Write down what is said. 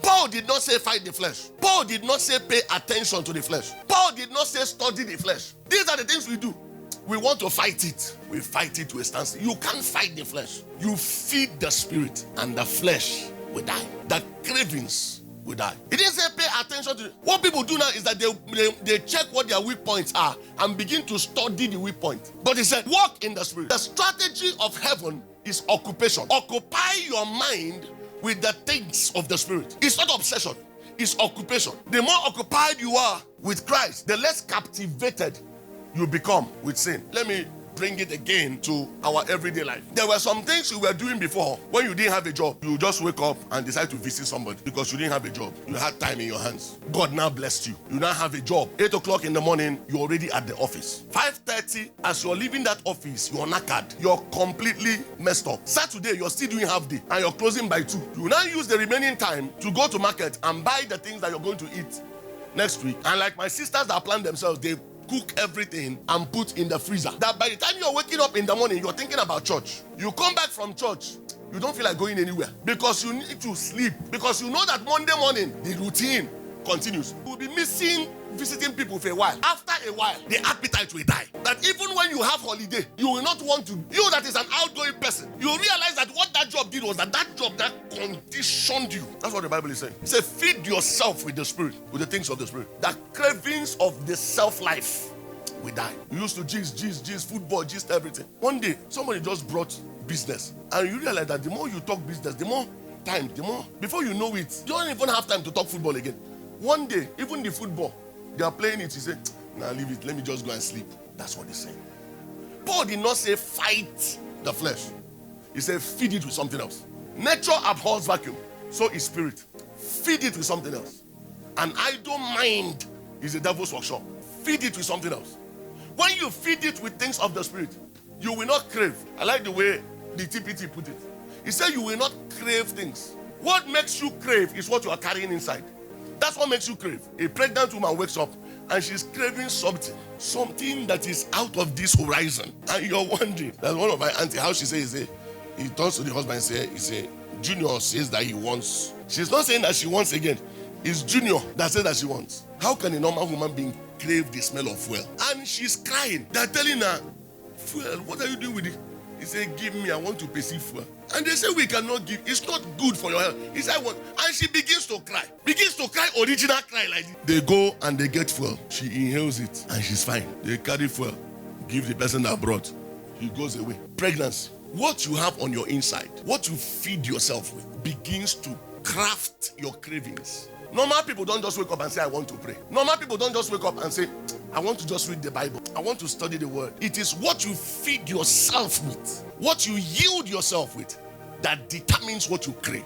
Paul did not say fight the flesh. Paul did not say pay attention to the flesh. Paul did not say study the flesh. These are the things we do. We want to fight it. We fight it to a standstill. You can't fight the flesh. You feed the spirit and the flesh will die. The cravings will die. He didn't say pay attention to it. What people do now is that they check what their weak points are and begin to study the weak point. But he said, walk in the spirit. The strategy of heaven is occupation. Occupy your mind with the things of the spirit. It's not obsession. It's occupation. The more occupied you are with Christ, the less captivated you become with sin. Let me bring it again to our everyday life. There were some things you were doing before when you didn't have a job. You just wake up and decide to visit somebody because you didn't have a job. You had time in your hands. God now blessed you. You now have a job. 8 o'clock in the morning, you're already at the office. 5:30, as you're leaving that office, you're knackered. You're completely messed up. Saturday, you're still doing half day and you're closing by 2. You now use the remaining time to go to market and buy the things that you're going to eat next week. And like my sisters that plan themselves, they cook everything and put in the freezer. That by the time you're waking up in the morning, you're thinking about church. You come back from church, you don't feel like going anywhere because you need to sleep. Because you know that Monday morning, the routine continues. You'll be missing visiting people for a while. After a while, the appetite will die. That even when you have holiday, you will not want to. You that is an outgoing person, you realize that what that job did was that job that conditioned you. That's what the Bible is saying. It says, feed yourself with the spirit, with the things of the spirit. The cravings of the self-life will die. You used to gist, football, gist everything. One day, somebody just brought business. And you realize that the more you talk business, the more time, before you know it, you don't even have time to talk football again. One day, even the football, they are playing it. He said, nah, leave it. Let me just go and sleep. That's what he's saying. Paul did not say fight the flesh. He said feed it with something else. Nature abhors vacuum. So is spirit. Feed it with something else. An idle mind is a devil's workshop. Feed it with something else. When you feed it with things of the spirit, you will not crave. I like the way the TPT put it. He said you will not crave things. What makes you crave is what you are carrying inside. That's what makes you crave. A pregnant woman wakes up and she's craving something that is out of this horizon. And you're wondering. That's one of my auntie, how she says, he turns to the husband and says, Junior says that he wants. She's not saying that she wants again. It's Junior that says that she wants. How can a normal human being crave the smell of fuel? And she's crying. They're telling her, fuel, what are you doing with it? He said, give me, I want to perceive fuel. And they say, we cannot give. It's not good for your health. He said, I want. And she begins to cry. Original cry like this. They go and they get fuel. She inhales it and she's fine. They carry fuel, give the person that brought. He goes away. Pregnancy. What you have on your inside, what you feed yourself with, begins to craft your cravings. Normal people don't just wake up and say, I want to pray. Normal people don't just wake up and say, I want to just read the Bible. I want to study the word. It is what you feed yourself with, what you yield yourself with, that determines what you crave.